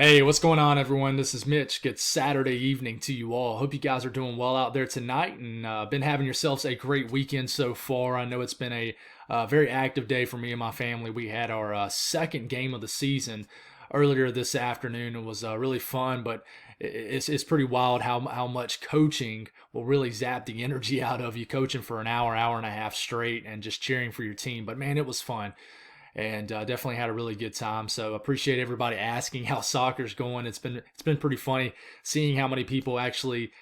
Hey, what's going on, everyone? This is Mitch. Good Saturday evening to you all. Hope you guys are doing well out there tonight and been having yourselves a great weekend so far. I know it's been a very active day for me and my family. We had our second game of the season earlier this afternoon. It was really fun, but it's pretty wild how much coaching will really zap the energy out of you, coaching for an hour and a half straight and just cheering for your team. But man, it was fun and definitely had a really good time. So appreciate everybody asking how soccer's going. It's been pretty funny seeing how many people actually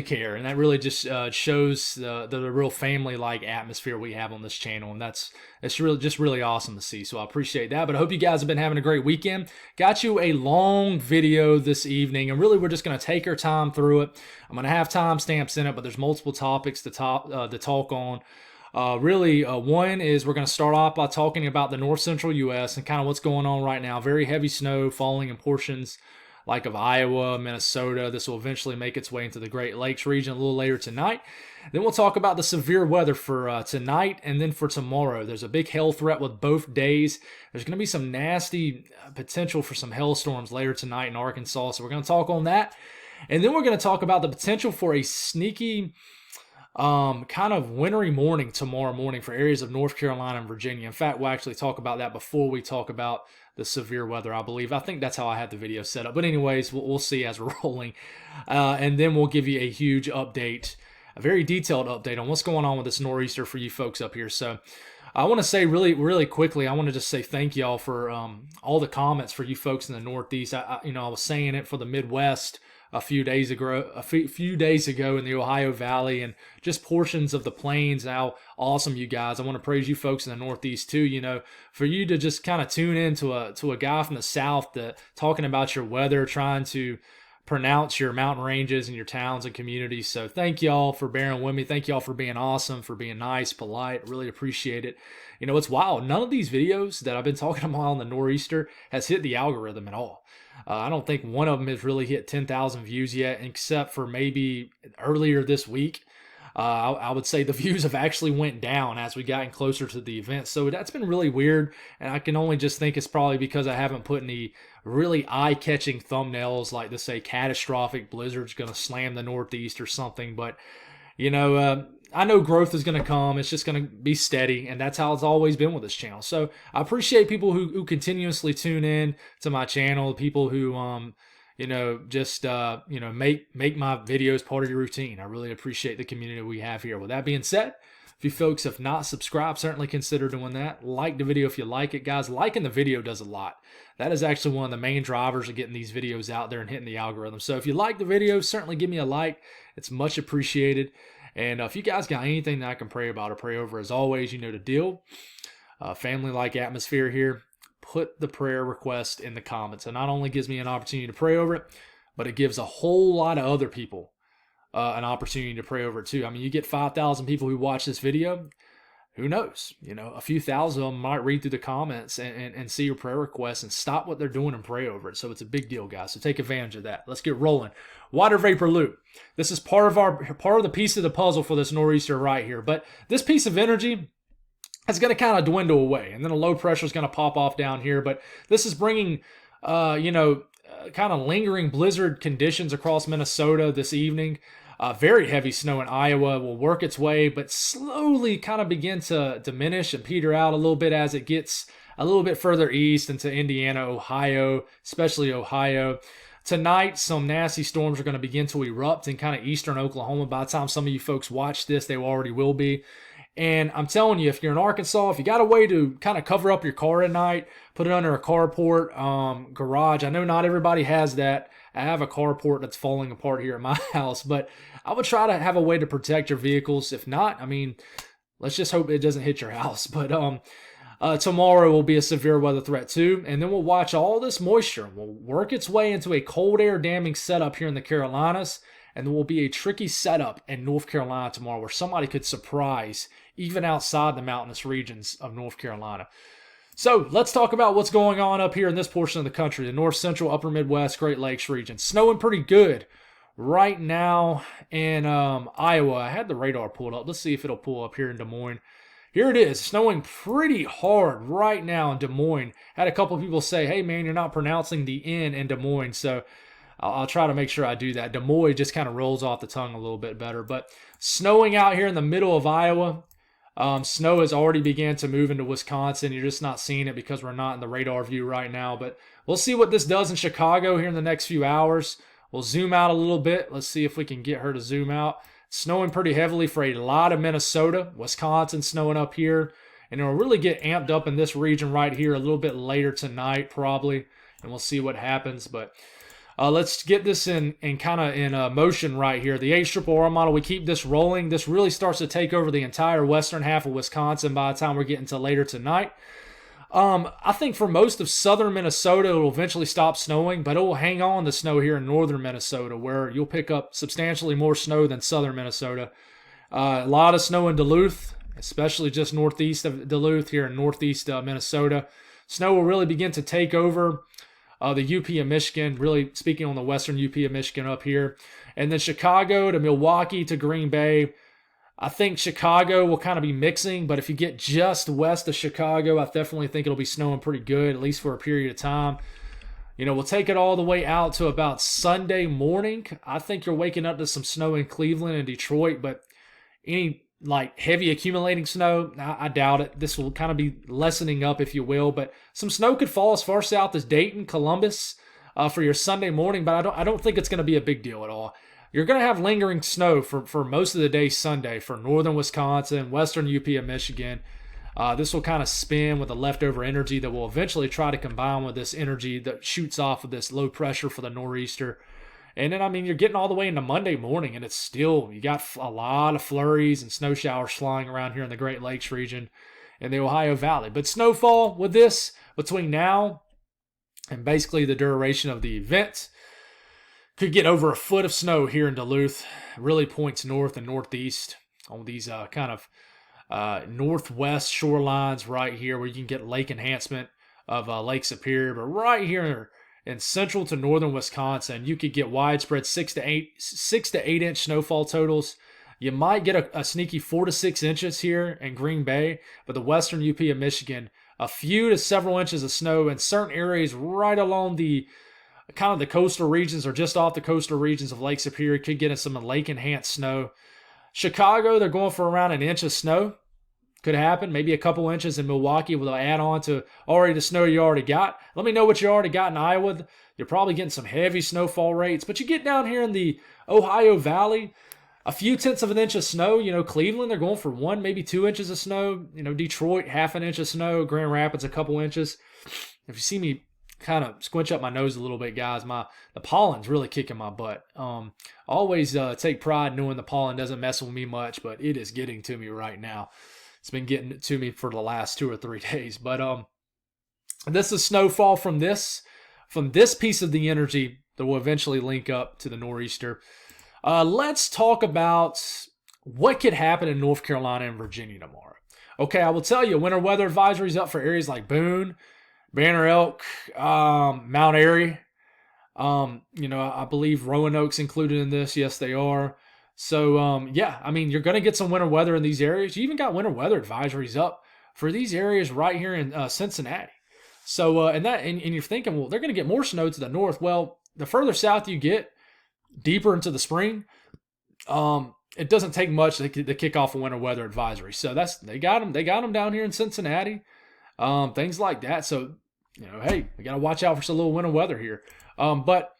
care, and that really just shows the real family like atmosphere we have on this channel, and it's really awesome to see. So I appreciate that. But I hope you guys have been having a great weekend. Got you a long video this evening, and really we're just going to take our time through it. I'm going to have timestamps in it, but there's multiple topics to talk on. One is we're going to start off by talking about the north central U.S. and kind of what's going on right now. Very heavy snow falling in portions like of Iowa, Minnesota. This will eventually make its way into the Great Lakes region a little later tonight. Then we'll talk about the severe weather for tonight and then for tomorrow. There's a big hail threat with both days. There's going to be some nasty potential for some hailstorms later tonight in Arkansas, so we're going to talk on that. And then we're going to talk about the potential for a sneaky kind of wintry morning tomorrow morning for areas of North Carolina and Virginia. In fact, we'll actually talk about that before we talk about the severe weather, I believe. I think that's how I had the video set up. But anyways, we'll see as we're rolling. And then we'll give you a huge update, a very detailed update on what's going on with this nor'easter for you folks up here. So I want to say really quickly, I want to just say thank y'all for all the comments for you folks in the Northeast. I was saying it for the Midwest a few days ago in the Ohio Valley and just portions of the plains. How awesome you guys. I want to praise you folks in the Northeast too. You know, for you to just kind of tune in to a guy from the South that talking about your weather, trying to pronounce your mountain ranges and your towns and communities. So thank y'all for bearing with me. Thank y'all for being awesome, for being nice, polite. Really appreciate it. You know, it's wild. None of these videos that I've been talking about on the nor'easter has hit the algorithm at all. I don't think one of them has really hit 10,000 views yet, except for maybe earlier this week. I would say the views have actually went down as we gotten closer to the event. So that's been really weird, and I can only just think it's probably because I haven't put any really eye-catching thumbnails like this, say, catastrophic blizzard's going to slam the Northeast or something. But, you know, I know growth is going to come. It's just going to be steady, and that's how it's always been with this channel. So I appreciate people who continuously tune in to my channel, people who make my videos part of your routine. I really appreciate the community we have here. With that being said, if you folks have not subscribed, certainly consider doing that. Like the video if you like it, guys. Liking the video does a lot. That is actually one of the main drivers of getting these videos out there and hitting the algorithm. So if you like the video, certainly give me a like. It's much appreciated. And if you guys got anything that I can pray about or pray over, as always, you know the deal. Family-like atmosphere here. Put the prayer request in the comments. It not only gives me an opportunity to pray over it, but it gives a whole lot of other people an opportunity to pray over it too. I mean, you get 5,000 people who watch this video. Who knows? You know, a few thousand of them might read through the comments and see your prayer request and stop what they're doing and pray over it. So it's a big deal, guys. So take advantage of that. Let's get rolling. Water vapor loop. This is part of the piece of the puzzle for this nor'easter right here. But this piece of energy is going to kind of dwindle away, and then a low pressure is going to pop off down here. But this is bringing, kind of lingering blizzard conditions across Minnesota this evening. Very heavy snow in Iowa will work its way, but slowly kind of begin to diminish and peter out a little bit as it gets a little bit further east into Indiana, Ohio, especially Ohio. Tonight, some nasty storms are going to begin to erupt in kind of eastern Oklahoma. By the time some of you folks watch this, they already will be. And I'm telling you, if you're in Arkansas, if you got a way to kind of cover up your car at night, put it under a carport, garage. I know not everybody has that. I have a carport that's falling apart here at my house, but I would try to have a way to protect your vehicles. If not, I mean, let's just hope it doesn't hit your house. But tomorrow will be a severe weather threat too, and then we'll watch all this moisture will work its way into a cold air damming setup here in the Carolinas, and there will be a tricky setup in North Carolina tomorrow where somebody could surprise even outside the mountainous regions of North Carolina. So let's talk about what's going on up here in this portion of the country, the north central, upper Midwest, Great Lakes region. Snowing pretty good right now in Iowa. I had the radar pulled up. Let's see if it'll pull up here in Des Moines. here it is, snowing pretty hard right now in Des Moines. Had a couple people say, hey man, you're not pronouncing the N in Des Moines, so I'll try to make sure I do that. Des Moines just kind of rolls off the tongue a little bit better. But snowing out here in the middle of Iowa. Snow has already began to move into Wisconsin. You're just not seeing it because we're not in the radar view right now. But we'll see what this does in Chicago here in the next few hours. We'll zoom out a little bit. Let's see if we can get her to zoom out. Snowing pretty heavily for a lot of Minnesota. Wisconsin snowing up here. And it'll really get amped up in this region right here a little bit later tonight probably. And we'll see what happens. But let's get this in motion right here. The HRRR model, we keep this rolling. This really starts to take over the entire western half of Wisconsin by the time we're getting to later tonight. I think for most of southern Minnesota, it will eventually stop snowing, but it will hang on to snow here in northern Minnesota, where you'll pick up substantially more snow than southern Minnesota. A lot of snow in Duluth, especially just northeast of Duluth here in northeast Minnesota. Snow will really begin to take over the UP of Michigan, really speaking on the western UP of Michigan up here. And then Chicago to Milwaukee to Green Bay. I think Chicago will kind of be mixing, but if you get just west of Chicago, I definitely think it'll be snowing pretty good, at least for a period of time. You know, we'll take it all the way out to about Sunday morning. I think you're waking up to some snow in Cleveland and Detroit, but any like heavy accumulating snow, I doubt it. This will kind of be lessening up, if you will, but some snow could fall as far south as Dayton, Columbus for your Sunday morning, but I don't think it's going to be a big deal at all. You're going to have lingering snow for most of the day Sunday for northern Wisconsin, western UP of Michigan. This will kind of spin with the leftover energy that will eventually try to combine with this energy that shoots off of this low pressure for the nor'easter. And then, I mean, you're getting all the way into Monday morning, and it's still, you got a lot of flurries and snow showers flying around here in the Great Lakes region and the Ohio Valley. But snowfall with this between now and basically the duration of the event could get over a foot of snow here in Duluth. It really points north and northeast on these kind of northwest shorelines right here where you can get lake enhancement of Lake Superior. But right here in central to northern Wisconsin, you could get widespread 6 to 8 inch snowfall totals. You might get a sneaky 4 to 6 inches here in Green Bay, but the western UP of Michigan, a few to several inches of snow in certain areas right along the kind of the coastal regions or just off the coastal regions of Lake Superior. Could get in some lake enhanced snow. Chicago, they're going for around an inch of snow. Could happen. Maybe a couple inches in Milwaukee will add on to already the snow you already got. Let me know what you already got in Iowa. You're probably getting some heavy snowfall rates. But you get down here in the Ohio Valley, a few tenths of an inch of snow. You know, Cleveland, they're going for 1, maybe 2 inches of snow. You know, Detroit, half an inch of snow. Grand Rapids, a couple inches. If you see me kind of squinch up my nose a little bit, guys, the pollen's really kicking my butt. Always take pride knowing the pollen doesn't mess with me much, but it is getting to me right now. It's been getting to me for the last 2 or 3 days. But this is snowfall from this piece of the energy that will eventually link up to the nor'easter. Let's talk about what could happen in North Carolina and Virginia tomorrow. Okay, I will tell you, winter weather advisory is up for areas like Boone, Banner Elk, Mount Airy. I believe Roanoke's included in this. Yes, they are. So, yeah, I mean, you're going to get some winter weather in these areas. You even got winter weather advisories up for these areas right here in Cincinnati. So, and you're thinking, well, they're going to get more snow to the north. Well, the further south you get, deeper into the spring, it doesn't take much to kick off a winter weather advisory. So they got them down here in Cincinnati, things like that. So, hey, we got to watch out for some little winter weather here. But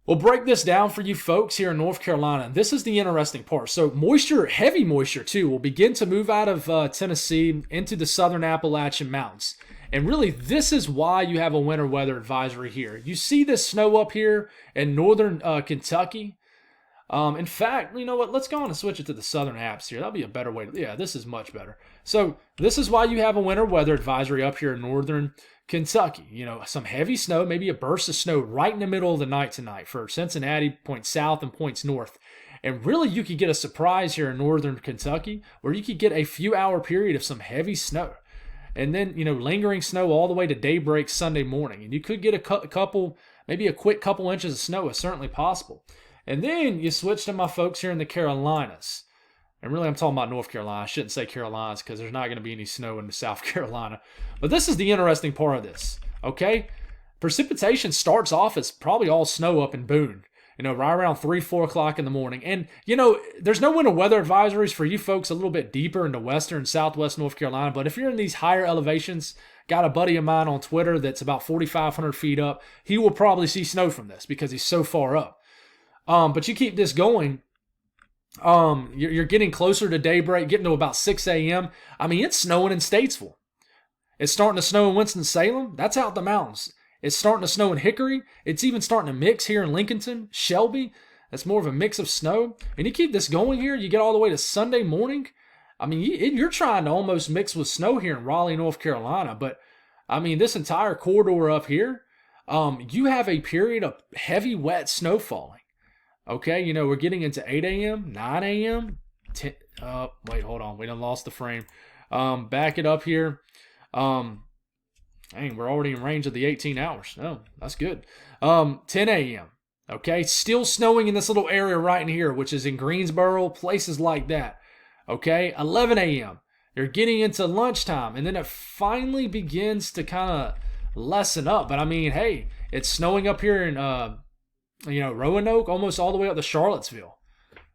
we'll break this down for you folks here in North Carolina. This is the interesting part. So heavy moisture too, will begin to move out of Tennessee into the southern Appalachian Mountains. And really, this is why you have a winter weather advisory here. You see this snow up here in northern Kentucky. In fact, you know what? Let's go on and switch it to the southern apps here. That'll be a better way. Yeah, this is much better. So this is why you have a winter weather advisory up here in northern Kentucky. Some heavy snow, maybe a burst of snow right in the middle of the night tonight for Cincinnati, points south and points north. And really, you could get a surprise here in northern Kentucky where you could get a few-hour period of some heavy snow. And then, lingering snow all the way to daybreak Sunday morning. And you could get maybe a quick couple inches of snow is certainly possible. And then you switch to my folks here in the Carolinas. And really, I'm talking about North Carolina. I shouldn't say Carolinas because there's not going to be any snow in South Carolina. But this is the interesting part of this, okay? Precipitation starts off as probably all snow up in Boone, right around 3, 4 o'clock in the morning. And, there's no winter weather advisories for you folks a little bit deeper into western and southwest North Carolina. But if you're in these higher elevations, got a buddy of mine on Twitter that's about 4,500 feet up, he will probably see snow from this because he's so far up. But you keep this going, you're getting closer to daybreak, getting to about 6 a.m. I mean, it's snowing in Statesville. It's starting to snow in Winston-Salem. That's out the mountains. It's starting to snow in Hickory. It's even starting to mix here in Lincolnton, Shelby. That's more of a mix of snow. And you keep this going here, you get all the way to Sunday morning. I mean, you're trying to almost mix with snow here in Raleigh, North Carolina. But, I mean, this entire corridor up here, you have a period of heavy, wet snow falling. Okay, we're getting into 8 a.m., 9 a.m., 10, wait, hold on. We done lost the frame. Back it up here. Dang, we're already in range of the 18 hours. Oh, that's good. 10 a.m., okay? Still snowing in this little area right in here, which is in Greensboro, places like that. Okay, 11 a.m., you're getting into lunchtime, and then it finally begins to kind of lessen up. But, I mean, hey, it's snowing up here in, Roanoke, almost all the way up to Charlottesville.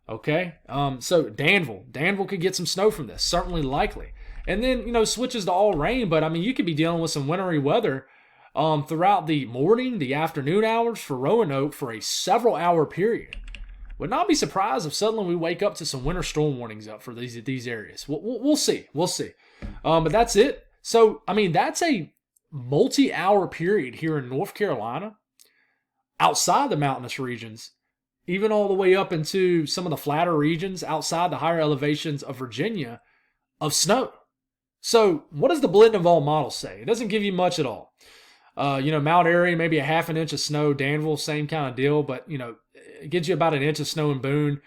Okay, so Danville could get some snow from this, certainly likely. And then, switches to all rain, but I mean, you could be dealing with some wintry weather throughout the morning, the afternoon hours for Roanoke for a several hour period. Would not be surprised if suddenly we wake up to some winter storm warnings up for these areas. We'll see. But that's it. So, I mean, that's a multi-hour period here in North Carolina, outside the mountainous regions, even all the way up into some of the flatter regions outside the higher elevations of Virginia, of snow. So what does the blend of all models say? It doesn't give you much at all. Mount Airy, maybe a half an inch of snow. Danville, same kind of deal, but, it gives you about an inch of snow in Boone,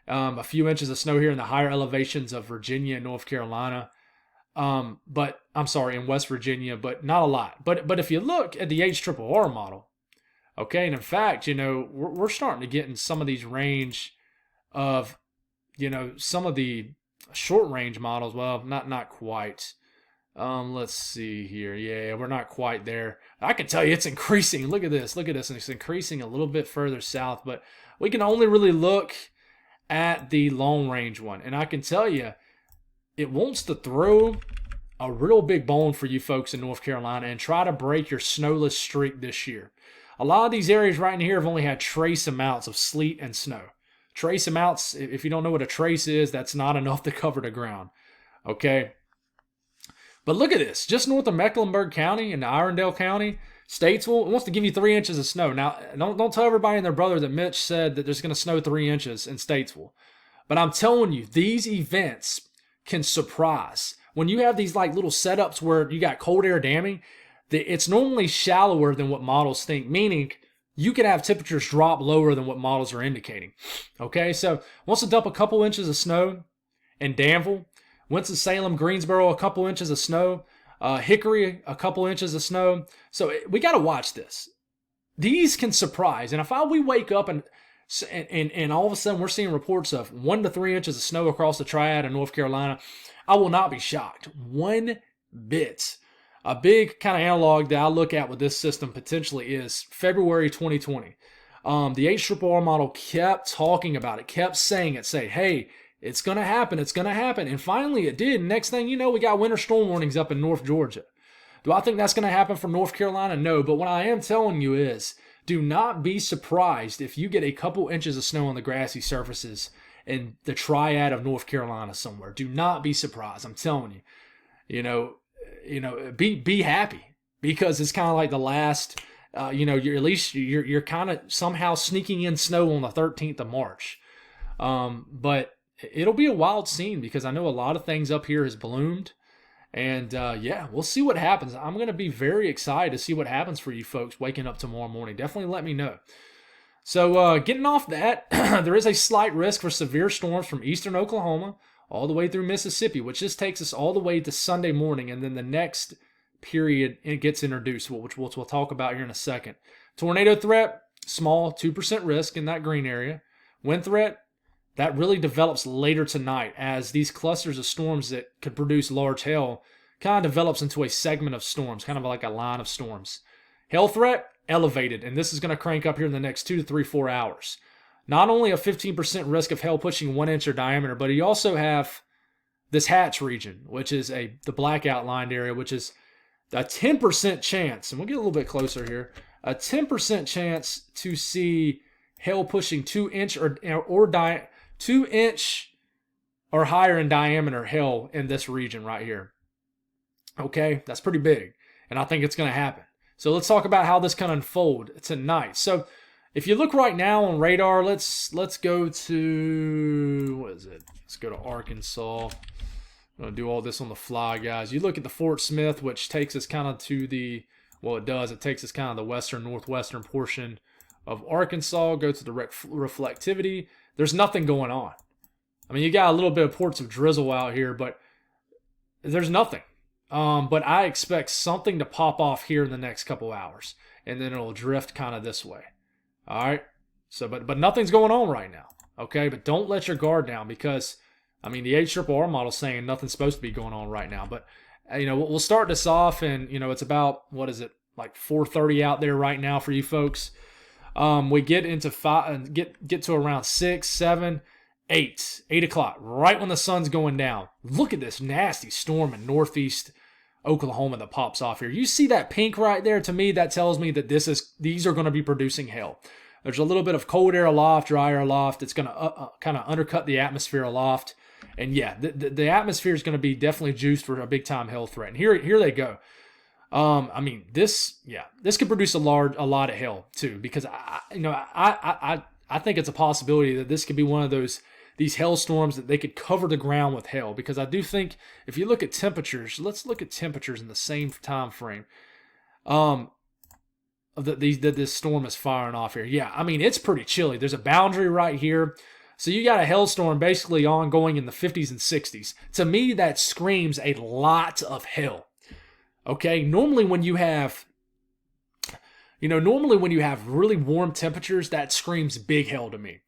a few inches of snow here in the higher elevations of Virginia and North Carolina. But I'm sorry, in West Virginia, but not a lot. But if you look at the HRRR model, okay, and in fact, we're starting to get in some of these range of, some of the short range models. Well, not quite. Let's see here. Yeah, we're not quite there. I can tell you it's increasing. Look at this. And it's increasing a little bit further south, but we can only really look at the long range one. And I can tell you, it wants to throw a real big bone for you folks in North Carolina and try to break your snowless streak this year. A lot of these areas right in here have only had trace amounts of sleet and snow. Trace amounts, if you don't know what a trace is, that's not enough to cover the ground. Okay? But look at this. Just north of Mecklenburg County and Irondale County, Statesville, it wants to give you 3 inches of snow. Now, don't tell everybody and their brother that Mitch said that there's going to snow 3 inches in Statesville. But I'm telling you, these events can surprise. When you have these like little setups where you got cold air damming, it's normally shallower than what models think, meaning you can have temperatures drop lower than what models are indicating. Okay, so wants to dump a couple inches of snow in Danville, Winston-Salem, Greensboro, a couple inches of snow, Hickory, a couple inches of snow. So we got to watch this. These can surprise, and if we wake up and all of a sudden we're seeing reports of 1 to 3 inches of snow across the Triad in North Carolina, I will not be shocked one bit. A big kind of analog that I look at with this system potentially is February 2020. The HRRR model kept talking about it, kept saying it, hey, it's going to happen, and finally it did. And next thing you know, we got winter storm warnings up in North Georgia. Do I think that's going to happen for North Carolina? No, but what I am telling you is, do not be surprised if you get a couple inches of snow on the grassy surfaces in the Triad of North Carolina somewhere. Do not be surprised. I'm telling you. Be happy, because it's kind of like the last, you're kind of somehow sneaking in snow on the 13th of March. But it'll be a wild scene because I know a lot of things up here has bloomed. And we'll see what happens. I'm going to be very excited to see what happens for you folks waking up tomorrow morning. Definitely let me know. So getting off that, there is a slight risk for severe storms from eastern Oklahoma all the way through Mississippi, which just takes us all the way to Sunday morning. And then the next period, it gets introduced, which we'll talk about here in a second. Tornado threat, small, 2% risk in that green area. Wind threat, that really develops later tonight as these clusters of storms that could produce large hail kind of develops into a segment of storms, kind of like a line of storms. Hail threat, elevated, and this is going to crank up here in the next 2 to 3, 4 hours. Not only a 15% risk of hail pushing 1 inch or diameter, but you also have this hatch region, which is the black outlined area, which is a 10% chance, and we'll get a little bit closer here, a 10% chance to see hail pushing 2 inch or 2 inch or higher in diameter hail in this region right here. Okay, that's pretty big, and I think it's going to happen. So let's talk about how this can unfold tonight. So if you look right now on radar, let's go to, what is it? Let's go to Arkansas. I'm going to do all this on the fly, guys. You look at the Fort Smith, which takes us kind of to the, well, it takes us kind of the western, northwestern portion of Arkansas. Go to the reflectivity. There's nothing going on. I mean, you got a little bit of ports of drizzle out here, but there's nothing. But I expect something to pop off here in the next couple hours, and then it'll drift kind of this way. All right. So, but nothing's going on right now. Okay. But don't let your guard down because, I mean, the HRRR model is saying nothing's supposed to be going on right now. But, we'll start this off, and, it's about, what is it, like 4:30 out there right now for you folks. We get into get to around 6, 7, 8 o'clock, right when the sun's going down. Look at this nasty storm in northeast Oklahoma that pops off here. You see that pink right there? To me, that tells me that these are going to be producing hail. There's a little bit of cold air aloft, dry air aloft. It's going to kind of undercut the atmosphere aloft. And yeah, the atmosphere is going to be definitely juiced for a big time hail threat. And here they go. I mean, this could produce a lot of hail too, because I think it's a possibility that this could be one of these hailstorms that they could cover the ground with hail, because I do think if you look at temperatures, let's look at temperatures in the same time frame. That this storm is firing off here. Yeah, I mean, it's pretty chilly. There's a boundary right here. So you got a hailstorm basically ongoing in the 50s and 60s. To me, that screams a lot of hail. Okay, normally when you have really warm temperatures, that screams big hail to me.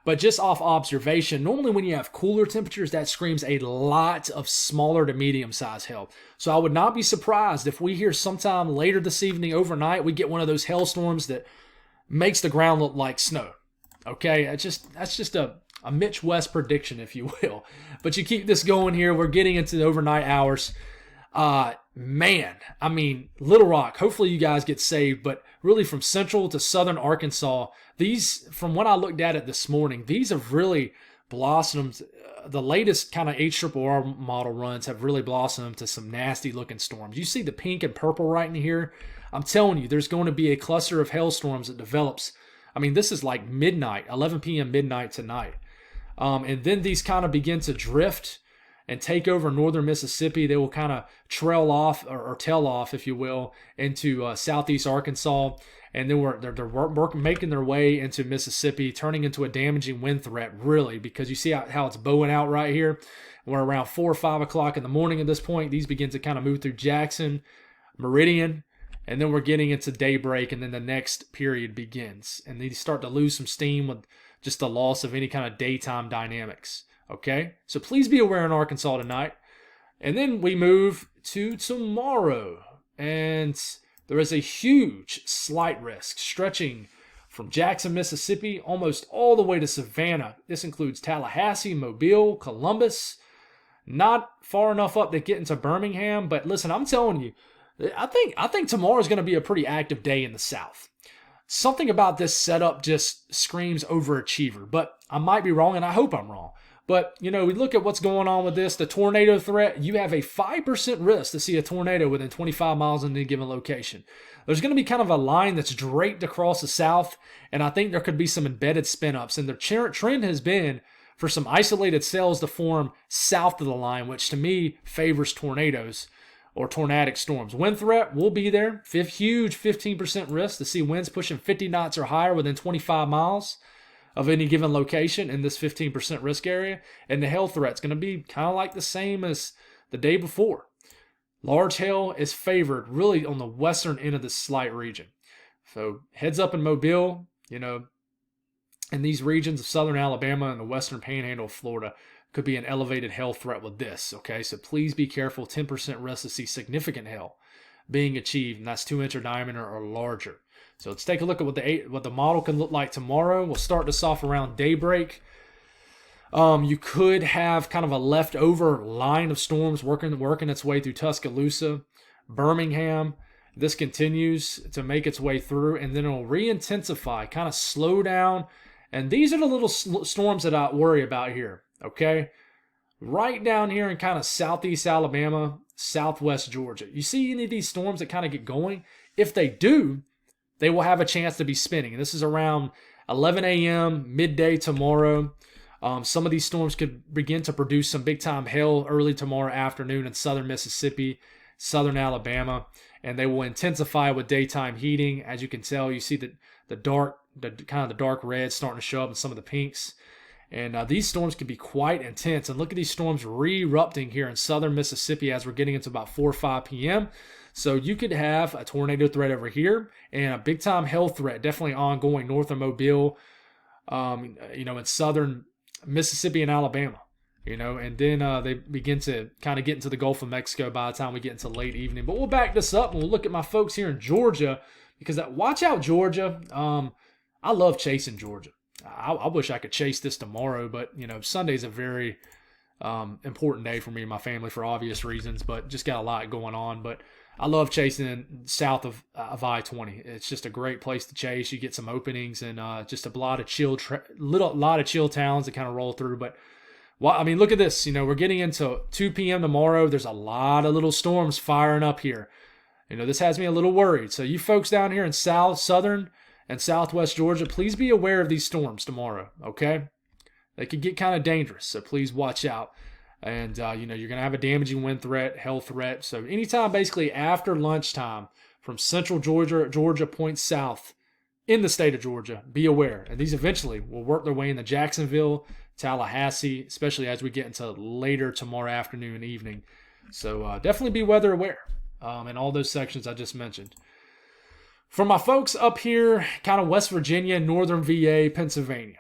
But just off observation, normally when you have cooler temperatures, that screams a lot of smaller to medium-sized hail. So I would not be surprised if we hear sometime later this evening, overnight, we get one of those hailstorms that makes the ground look like snow. Okay, that's just a Mitch West prediction, if you will. But you keep this going here. We're getting into the overnight hours. Man, I mean, Little Rock, hopefully you guys get saved, but really from central to southern Arkansas, these, from what I looked at it this morning, these have really blossomed. The latest kind of HRRR model runs have really blossomed to some nasty looking storms. You see the pink and purple right in here? I'm telling you, there's going to be a cluster of hailstorms that develops. I mean, this is like midnight, 11 p.m. midnight tonight. And then these kind of begin to drift and take over northern Mississippi. They will kind of trail off or tail off, if you will, into southeast Arkansas. And then they're making their way into Mississippi, turning into a damaging wind threat, really, because you see how it's bowing out right here. We're around 4 or 5 o'clock in the morning at this point. These begin to kind of move through Jackson, Meridian, and then we're getting into daybreak, and then the next period begins. And they start to lose some steam with just the loss of any kind of daytime dynamics. Okay, so please be aware in Arkansas tonight. And then we move to tomorrow. And there is a huge slight risk stretching from Jackson, Mississippi, almost all the way to Savannah. This includes Tallahassee, Mobile, Columbus. Not far enough up to get into Birmingham. But listen, I'm telling you, I think tomorrow is going to be a pretty active day in the South. Something about this setup just screams overachiever. But I might be wrong, and I hope I'm wrong. But, we look at what's going on with this, the tornado threat. You have a 5% risk to see a tornado within 25 miles in any given location. There's going to be kind of a line that's draped across the south, and I think there could be some embedded spin-ups. And the trend has been for some isolated cells to form south of the line, which to me favors tornadoes or tornadic storms. Wind threat will be there. Huge 15% risk to see winds pushing 50 knots or higher within 25 miles of any given location in this 15% risk area. And the hail threat's going to be kind of like the same as the day before. Large hail is favored really on the western end of the slight region. So heads up in Mobile, And these regions of southern Alabama and the western panhandle of Florida could be an elevated hail threat with this, okay? So please be careful. 10% risk to see significant hail being achieved, and that's 2-inch diameter or larger. So let's take a look at what the model can look like tomorrow. We'll start this off around daybreak. You could have kind of a leftover line of storms working its way through Tuscaloosa, Birmingham. This continues to make its way through, and then it'll re-intensify, kind of slow down. And these are the little storms that I worry about here, okay? Right down here in kind of southeast Alabama, southwest Georgia. You see any of these storms that kind of get going? If they do, they will have a chance to be spinning. And this is around 11 a.m., midday tomorrow. Some of these storms could begin to produce some big-time hail early tomorrow afternoon in southern Mississippi, southern Alabama, and they will intensify with daytime heating. As you can tell, you see the dark red starting to show up in some of the pinks. And these storms can be quite intense. And look at these storms re-erupting here in southern Mississippi as we're getting into about 4 or 5 p.m. So you could have a tornado threat over here and a big-time hail threat definitely ongoing north of Mobile, in southern Mississippi and Alabama. And then they begin to kind of get into the Gulf of Mexico by the time we get into late evening. But we'll back this up and we'll look at my folks here in Georgia, because watch out, Georgia. I love chasing Georgia. I wish I could chase this tomorrow, but Sunday's a very important day for me and my family for obvious reasons, but just got a lot going on. But I love chasing south of I-20. It's just a great place to chase. You get some openings and just a lot of chill towns that kind of roll through. But look at this. We're getting into 2 p.m. tomorrow. There's a lot of little storms firing up here. This has me a little worried. So you folks down here in southern and southwest Georgia, please be aware of these storms tomorrow, okay? They could get kind of dangerous, so please watch out. And, you're going to have a damaging wind threat, hail threat. So anytime basically after lunchtime from central Georgia points south in the state of Georgia, be aware. And these eventually will work their way into Jacksonville, Tallahassee, especially as we get into later tomorrow afternoon and evening. So definitely be weather aware in all those sections I just mentioned. For my folks up here, kind of West Virginia, northern VA, Pennsylvania,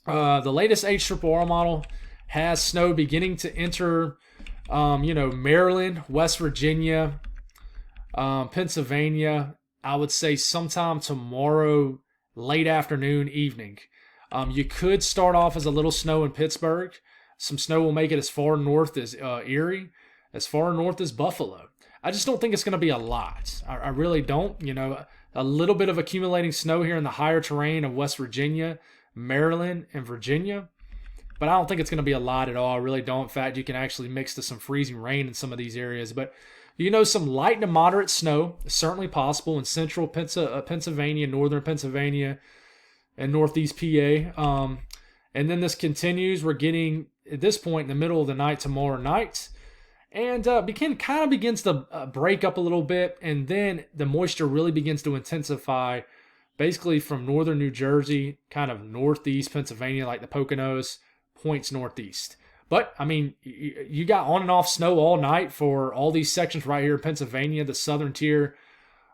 the latest HRRR model has snow beginning to enter, Maryland, West Virginia, Pennsylvania. I would say sometime tomorrow, late afternoon, evening. You could start off as a little snow in Pittsburgh. Some snow will make it as far north as Erie, as far north as Buffalo. I just don't think it's going to be a lot. I really don't. A little bit of accumulating snow here in the higher terrain of West Virginia, Maryland, and Virginia. But I don't think it's going to be a lot at all. I really don't. In fact, you can actually mix to some freezing rain in some of these areas. But, some light to moderate snow is certainly possible in central Pennsylvania, northern Pennsylvania, and northeast PA. And then this continues. We're getting, at this point, in the middle of the night tomorrow night. And begins to break up a little bit, and then the moisture really begins to intensify, basically from northern New Jersey, kind of northeast Pennsylvania, like the Poconos, points northeast. But, you got on and off snow all night for all these sections right here in Pennsylvania, the southern tier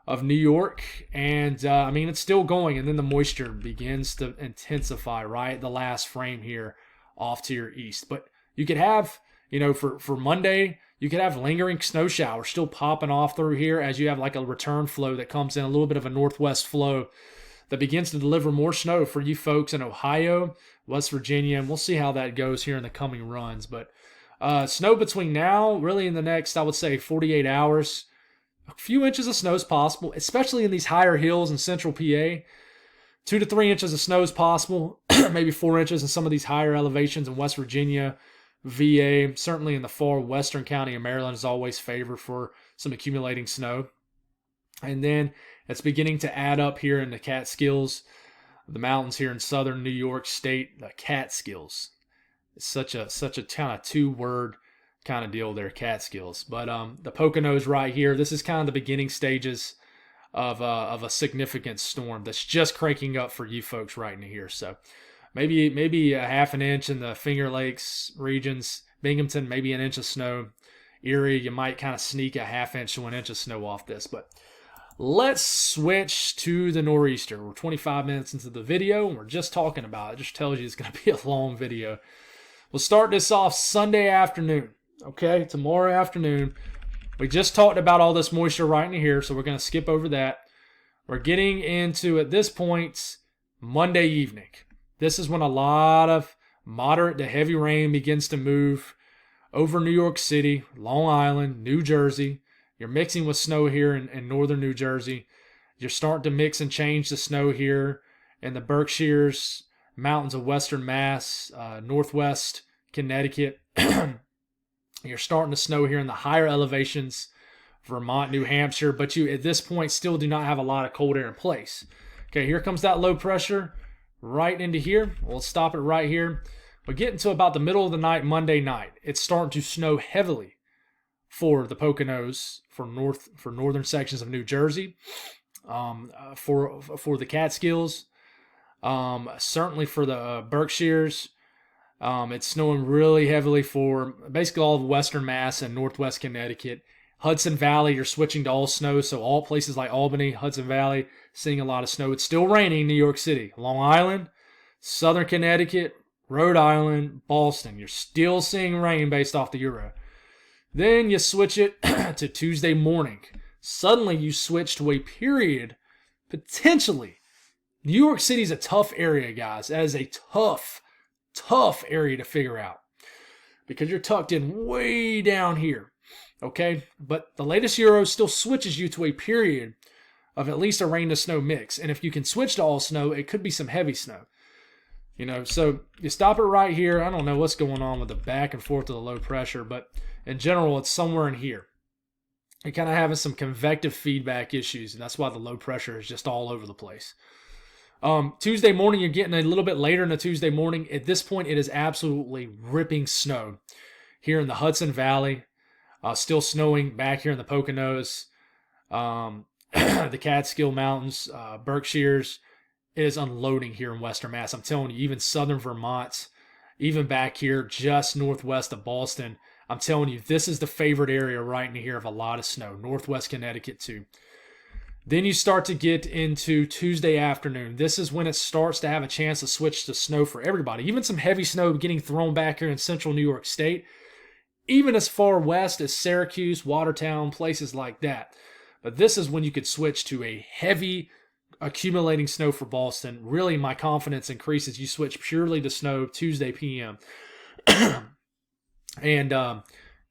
of New York, and, it's still going, and then the moisture begins to intensify right at the last frame here off to your east. But you could have, for Monday, you could have lingering snow showers still popping off through here as you have like a return flow that comes in, a little bit of a northwest flow that begins to deliver more snow for you folks in Ohio, West Virginia, and we'll see how that goes here in the coming runs. But snow between now, really in the next, I would say, 48 hours. A few inches of snow is possible, especially in these higher hills in central PA. 2 to 3 inches of snow is possible, maybe 4 inches in some of these higher elevations in West Virginia, VA, certainly in the far western county of Maryland is always favored for some accumulating snow. And then it's beginning to add up here in the Catskills, the mountains here in southern New York State, the Catskills. It's such a kind of two-word kind of deal there, Catskills. But the Poconos right here, this is kind of the beginning stages of a significant storm that's just cranking up for you folks right in here. So maybe a half an inch in the Finger Lakes regions. Binghamton, maybe an inch of snow. Erie, you might kind of sneak a half inch to an inch of snow off this. But let's switch to the nor'easter. We're 25 minutes into the video, and we're just talking about it. It just tells you it's going to be a long video. We'll start this off Sunday afternoon, okay? Tomorrow afternoon. We just talked about all this moisture right in here, so we're going to skip over that. We're getting into, at this point, Monday evening. This is when a lot of moderate to heavy rain begins to move over New York City, Long Island, New Jersey. You're mixing with snow here in northern New Jersey. You're starting to mix and change the snow here in the Berkshires, mountains of western Mass, northwest Connecticut. You're starting to snow here in the higher elevations, Vermont, New Hampshire, but you at this point still do not have a lot of cold air in place. Okay, here comes that low pressure right into here. We'll stop it right here. We get into about the middle of the night, Monday night. It's starting to snow heavily for the Poconos, for northern sections of New Jersey, for the Catskills, certainly for the Berkshires. It's snowing really heavily for basically all of western Mass and northwest Connecticut. Hudson Valley, you're switching to all snow, so all places like Albany, Hudson Valley, seeing a lot of snow. It's still raining in New York City. Long Island, southern Connecticut, Rhode Island, Boston. You're still seeing rain based off the Euro. Then you switch it to Tuesday morning. Suddenly you switch to a period, potentially. New York City's a tough area, guys. That is a tough area to figure out because you're tucked in way down here. Okay, but the latest Euro still switches you to a period of at least a rain to snow mix. And if you can switch to all snow, it could be some heavy snow. You know, so you stop it right here. I don't know what's going on with the back and forth of the low pressure, but in general, it's somewhere in here. You're kind of having some convective feedback issues, and that's why the low pressure is just all over the place. Tuesday morning, you're getting a little bit later in the Tuesday morning. At this point, it is absolutely ripping snow here in the Hudson Valley. Still snowing back here in the Poconos, the Catskill Mountains, Berkshires. It is unloading here in western Mass. I'm telling you, even southern Vermont, even back here just northwest of Boston, I'm telling you, this is the favorite area right in here of a lot of snow. Northwest Connecticut too. Then you start to get into Tuesday afternoon. This is when it starts to have a chance to switch to snow for everybody. Even some heavy snow getting thrown back here in central New York State. Even as far west as Syracuse, Watertown, places like that. But this is when you could switch to a heavy accumulating snow for Boston. Really, my confidence increases. You switch purely to snow Tuesday p.m. And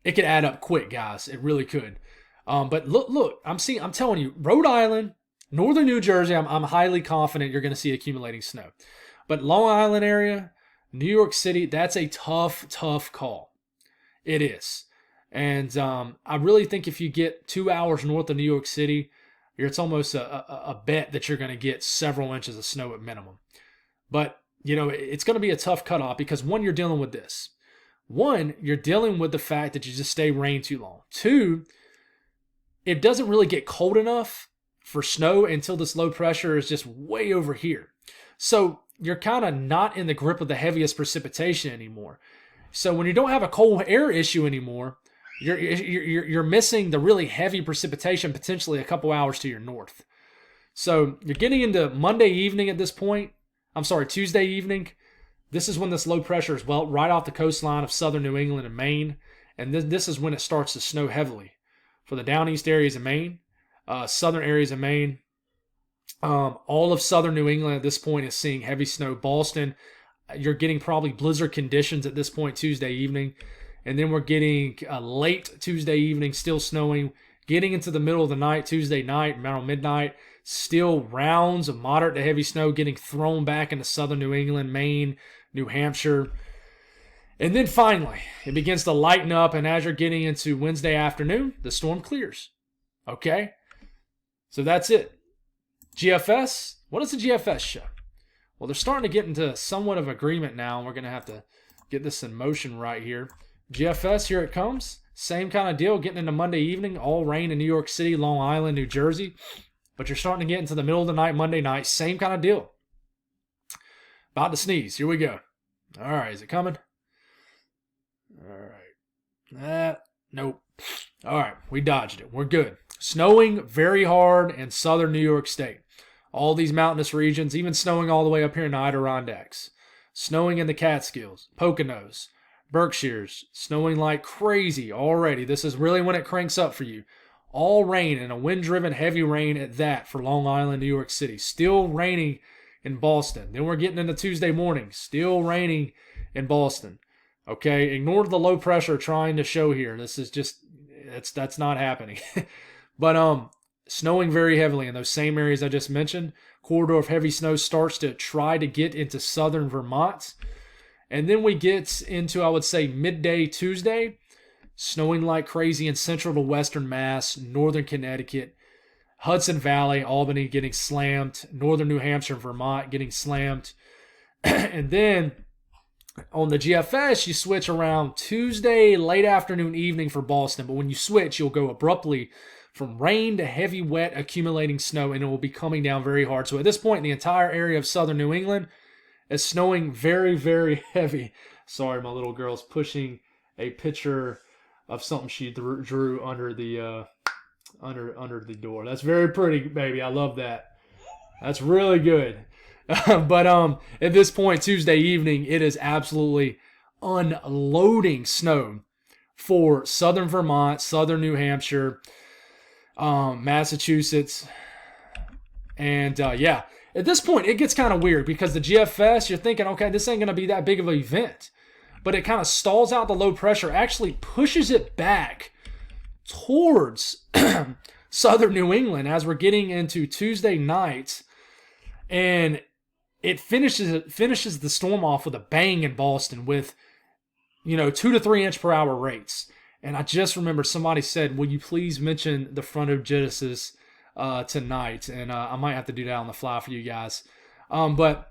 it could add up quick, guys. It really could. But look, I'm telling you, Rhode Island, northern New Jersey, I'm highly confident you're going to see accumulating snow. But Long Island area, New York City, that's a tough call. It is. And I really think if you get 2 hours north of New York City, it's almost a bet that you're going to get several inches of snow at minimum. But, you know, it's going to be a tough cutoff because, one, you're dealing with this. One, you're dealing with the fact that you just stay rain too long. Two, it doesn't really get cold enough for snow until this low pressure is just way over here. So you're kind of not in the grip of the heaviest precipitation anymore. So when you don't have a cold air issue anymore, you're missing the really heavy precipitation potentially a couple hours to your north. So you're getting into Monday evening at this point. Tuesday evening. This is when this low pressure is right off the coastline of southern New England and Maine. And this is when it starts to snow heavily for the down east areas of Maine, southern areas of Maine. All of southern New England at this point is seeing heavy snow. Boston, you're getting probably blizzard conditions at this point Tuesday evening. And then we're getting late Tuesday evening, still snowing. Getting into the middle of the night, Tuesday night, around midnight, still rounds of moderate to heavy snow getting thrown back into southern New England, Maine, New Hampshire. And then finally, it begins to lighten up, and as you're getting into Wednesday afternoon, the storm clears. Okay? So that's it. GFS, what does the GFS show? Well, they're starting to get into somewhat of agreement now, and we're going to have to get this in motion right here. GFS, here it comes. Same kind of deal, getting into Monday evening, all rain in New York City, Long Island, New Jersey. But you're starting to get into the middle of the night, Monday night, same kind of deal. About to sneeze. Here we go. All right, is it coming? All right. Nope. All right, we dodged it. We're good. Snowing very hard in southern New York State. All these mountainous regions, even snowing all the way up here in the Adirondacks. Snowing in the Catskills, Poconos, Berkshires, snowing like crazy already. This is really when it cranks up for you. All rain and a wind-driven heavy rain at that for Long Island, New York City. Still raining in Boston. Then we're getting into Tuesday morning. Still raining in Boston. Okay, ignore the low pressure trying to show here. This is just, that's not happening. But snowing very heavily in those same areas I just mentioned. Corridor of heavy snow starts to try to get into southern Vermont. And then we get into, I would say, midday Tuesday. Snowing like crazy in central to western Mass, northern Connecticut, Hudson Valley, Albany getting slammed, northern New Hampshire and Vermont getting slammed. And then on the GFS, you switch around Tuesday, late afternoon, evening for Boston. But when you switch, you'll go abruptly from rain to heavy, wet, accumulating snow, and it will be coming down very hard. So at this point, the entire area of southern New England is snowing very, very heavy. Sorry, my little girl's pushing a picture of something she drew under the under the door. That's very pretty, baby. I love that. That's really good. But at this point, Tuesday evening, it is absolutely unloading snow for southern Vermont, southern New Hampshire, Massachusetts. And yeah, at this point, it gets kind of weird because the GFS, you're thinking, okay, this ain't going to be that big of an event. But it kind of stalls out the low pressure, actually pushes it back towards southern New England as we're getting into Tuesday night. And it finishes the storm off with a bang in Boston with, 2 to 3 inch per hour rates. And I just remember somebody said, will you please mention the frontogenesis tonight? And I might have to do that on the fly for you guys. But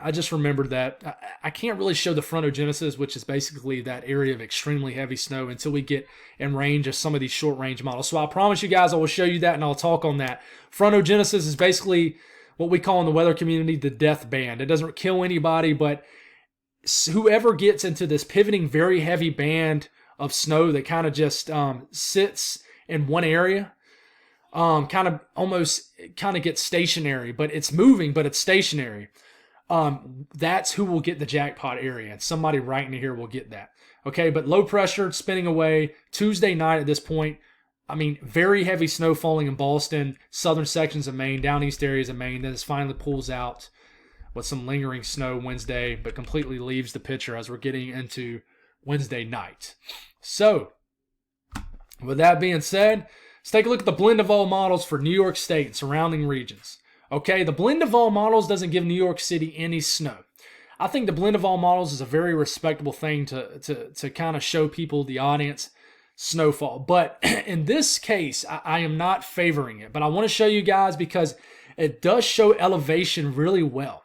I just remembered that I can't really show the frontogenesis, which is basically that area of extremely heavy snow, until we get in range of some of these short range models. So I promise you guys I will show you that and I'll talk on that. Frontogenesis is basically what we call in the weather community the death band. It doesn't kill anybody, but whoever gets into this pivoting very heavy band of snow that kind of just sits in one area, kind of gets stationary, but it's moving, but it's stationary. That's who will get the jackpot area. And somebody right in here will get that. Okay, but low pressure spinning away Tuesday night at this point. I mean, very heavy snow falling in Boston, southern sections of Maine, down east areas of Maine. Then it finally pulls out with some lingering snow Wednesday, but completely leaves the picture as we're getting into Wednesday night. So, with that being said, let's take a look at the blend of all models for New York State and surrounding regions. Okay, the blend of all models doesn't give New York City any snow. I think the blend of all models is a very respectable thing to kind of show people, the audience, snowfall. But in this case, I am not favoring it. But I want to show you guys because it does show elevation really well.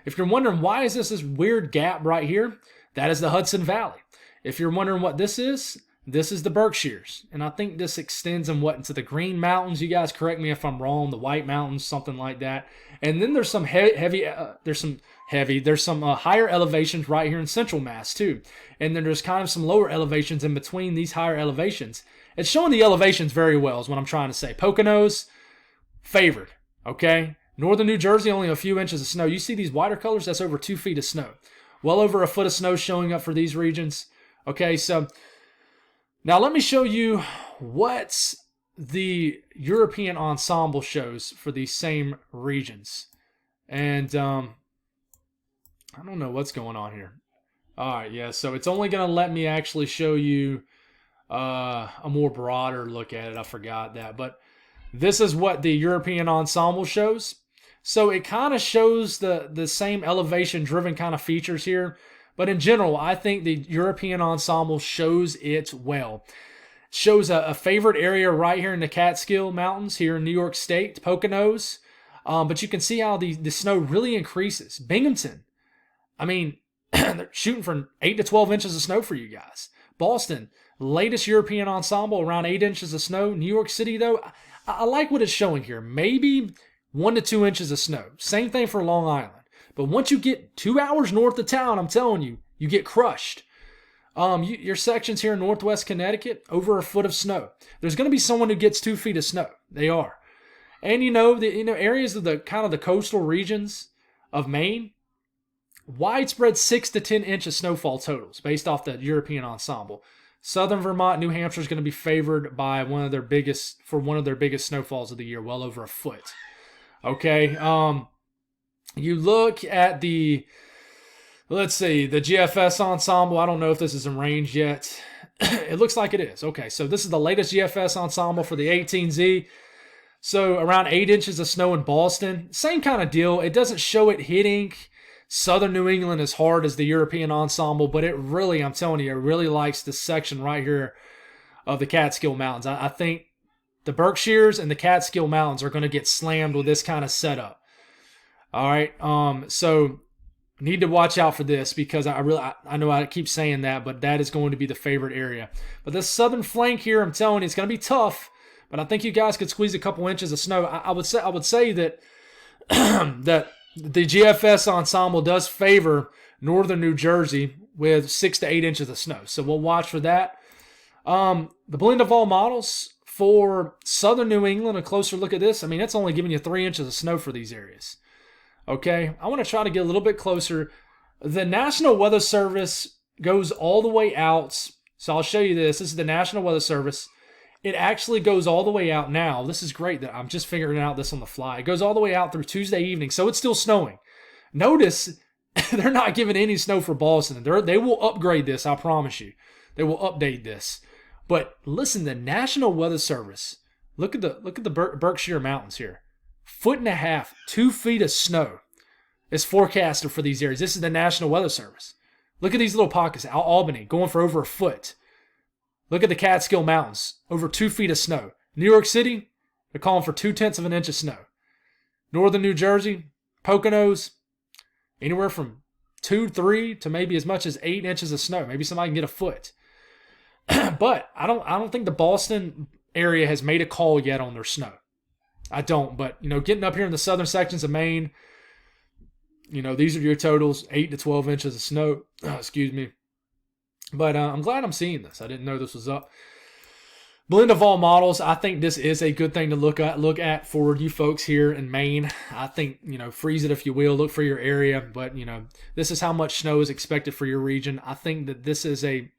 If you're wondering why is this weird gap right here, that is the Hudson Valley. If you're wondering what this is the Berkshires. And I think this extends into the Green Mountains. You guys correct me if I'm wrong. The White Mountains, something like that. And then there's some there's some higher elevations right here in Central Mass too. And then there's kind of some lower elevations in between these higher elevations. It's showing the elevations very well is what I'm trying to say. Poconos, favored, okay? Northern New Jersey, only a few inches of snow. You see these wider colors? That's over 2 feet of snow. Well over a foot of snow showing up for these regions. Okay, so now let me show you what the European ensemble shows for these same regions. And I don't know what's going on here. All right, yeah, so it's only going to let me actually show you a more broader look at it. I forgot that. But this is what the European ensemble shows. So it kind of shows the same elevation-driven kind of features here. But in general, I think the European ensemble shows it well. Shows a favorite area right here in the Catskill Mountains here in New York State, Poconos. But you can see how the snow really increases. Binghamton, I mean, they're shooting for 8 to 12 inches of snow for you guys. Boston, latest European ensemble, around 8 inches of snow. New York City, though, I like what it's showing here. Maybe 1 to 2 inches of snow. Same thing for Long Island. But once you get 2 hours north of town, I'm telling you, you get crushed. Your sections here in Northwest Connecticut, over a foot of snow. There's going to be someone who gets 2 feet of snow. They are. And areas of the kind of the coastal regions of Maine, widespread 6 to 10 inch of snowfall totals based off the European ensemble. Southern Vermont, New Hampshire is going to be favored by one of their biggest snowfalls of the year, well over a foot. Okay. You look at the GFS ensemble. I don't know if this is in range yet. It looks like it is. Okay, so this is the latest GFS ensemble for the 18Z. So around 8 inches of snow in Boston. Same kind of deal. It doesn't show it hitting southern New England as hard as the European ensemble, but it really, I'm telling you, it really likes this section right here of the Catskill Mountains. I think the Berkshires and the Catskill Mountains are going to get slammed with this kind of setup. All right, so need to watch out for this because I know I keep saying that, but that is going to be the favorite area. But this southern flank here, I'm telling you, it's going to be tough. But I think you guys could squeeze a couple inches of snow. I would say that that the GFS ensemble does favor northern New Jersey with 6 to 8 inches of snow. So we'll watch for that. The blend of all models for southern New England, a closer look at this. I mean, it's only giving you 3 inches of snow for these areas. Okay, I want to try to get a little bit closer. The National Weather Service goes all the way out. So I'll show you this. This is the National Weather Service. It actually goes all the way out now. This is great that I'm just figuring out this on the fly. It goes all the way out through Tuesday evening, so it's still snowing. Notice they're not giving any snow for Boston. They will upgrade this, I promise you. They will update this. But listen, the National Weather Service, look at the Berkshire Mountains here. 1.5 feet, 2 feet of snow is forecasted for these areas. This is the National Weather Service. Look at these little pockets. Albany going for over a foot. Look at the Catskill Mountains, over 2 feet of snow. New York City, they're calling for 0.2 of an inch of snow. Northern New Jersey, Poconos, anywhere from 2, 3 to maybe as much as 8 inches of snow. Maybe somebody can get a foot. But I don't think the Boston area has made a call yet on their snow. I don't, but getting up here in the southern sections of Maine, these are your totals, 8 to 12 inches of snow. Excuse me. But I'm glad I'm seeing this. I didn't know this was up. Blend of all models. I think this is a good thing to look at for you folks here in Maine. I think, freeze it if you will. Look for your area. But, this is how much snow is expected for your region. I think that this is a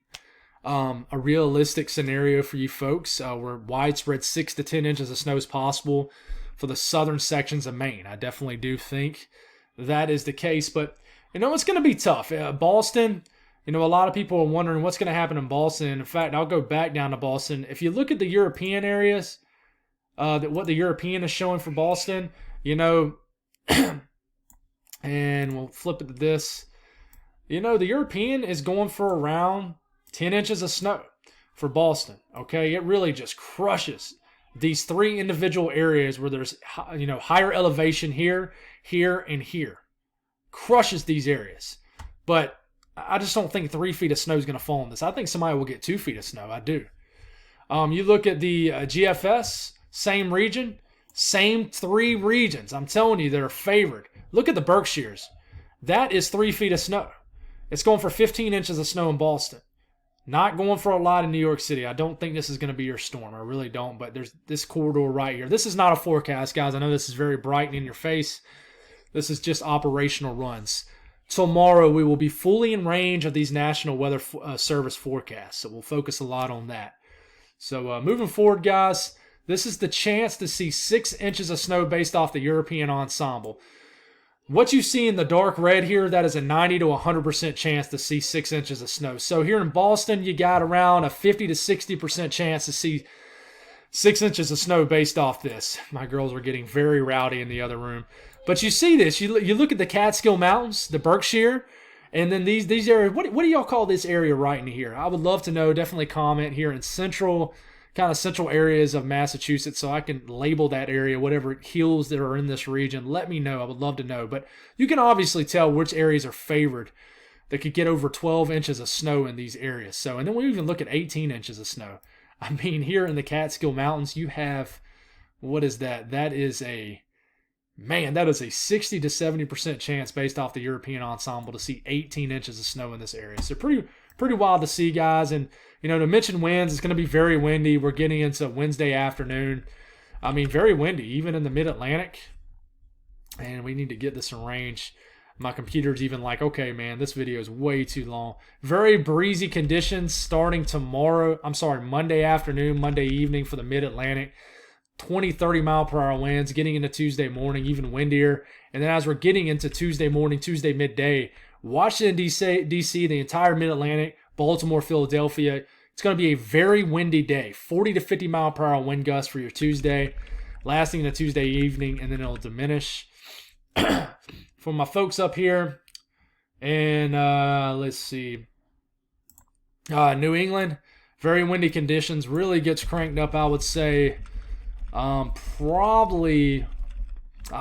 realistic scenario for you folks where widespread 6 to 10 inches of snow is possible for the southern sections of Maine. I definitely do think that is the case. But, it's going to be tough. Boston... a lot of people are wondering what's going to happen in Boston. In fact, I'll go back down to Boston. If you look at the European areas, what the European is showing for Boston, and we'll flip it to this. The European is going for around 10 inches of snow for Boston. Okay, it really just crushes these 3 individual areas where there's higher elevation here, and here. Crushes these areas, but I just don't think 3 feet of snow is going to fall on this. I think somebody will get 2 feet of snow. I do. You look at the GFS, same region, same 3 regions. I'm telling you, they're favored. Look at the Berkshires. That is 3 feet of snow. It's going for 15 inches of snow in Boston. Not going for a lot in New York City. I don't think this is going to be your storm. I really don't. But there's this corridor right here. This is not a forecast, guys. I know this is very bright and in your face. This is just operational runs. Tomorrow, we will be fully in range of these National Weather Service forecasts, so we'll focus a lot on that. So moving forward, guys, this is the chance to see 6 inches of snow based off the European ensemble. What you see in the dark red here, that is a 90 to 100% chance to see 6 inches of snow. So here in Boston, you got around a 50 to 60% chance to see 6 inches of snow based off this. My girls are getting very rowdy in the other room. But you see this. You look at the Catskill Mountains, the Berkshire, and then these areas. What do y'all call this area right in here? I would love to know. Definitely comment here in central areas of Massachusetts so I can label that area, whatever hills that are in this region. Let me know. I would love to know. But you can obviously tell which areas are favored that could get over 12 inches of snow in these areas. So, and then we even look at 18 inches of snow. I mean, here in the Catskill Mountains, you have, what is that? That is a 60 to 70% chance based off the European ensemble to see 18 inches of snow in this area. So pretty pretty wild to see, guys. And, to mention winds, it's going to be very windy. We're getting into Wednesday afternoon. I mean, very windy, even in the mid-Atlantic. And we need to get this in range. My computer's even like, okay, man, this video is way too long. Very breezy conditions starting Monday afternoon, Monday evening for the mid-Atlantic. 20, 30 mile per hour winds, getting into Tuesday morning, even windier. And then as we're getting into Tuesday morning, Tuesday midday, Washington, D.C., the entire mid-Atlantic, Baltimore, Philadelphia, it's going to be a very windy day. 40 to 50 mile per hour wind gusts for your Tuesday, lasting into Tuesday evening, and then it'll diminish. For my folks up here, and let's see, New England, very windy conditions, really gets cranked up, I would say, probably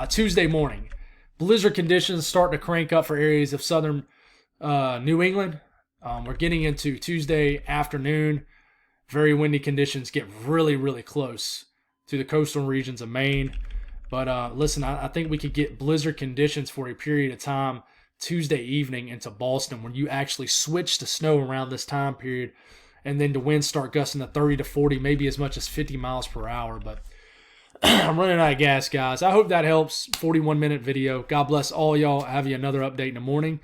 Tuesday morning. Blizzard conditions start to crank up for areas of southern New England. We're getting into Tuesday afternoon. Very windy conditions get really, really close to the coastal regions of Maine. But listen, I think we could get blizzard conditions for a period of time Tuesday evening into Boston, where you actually switch to snow around this time period, and then the winds start gusting to 30 to 40, maybe as much as 50 miles per hour. But I'm running out of gas, guys. I hope that helps. 41-minute video. God bless all y'all. I'll have you another update in the morning.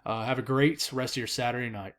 Have a great rest of your Saturday night.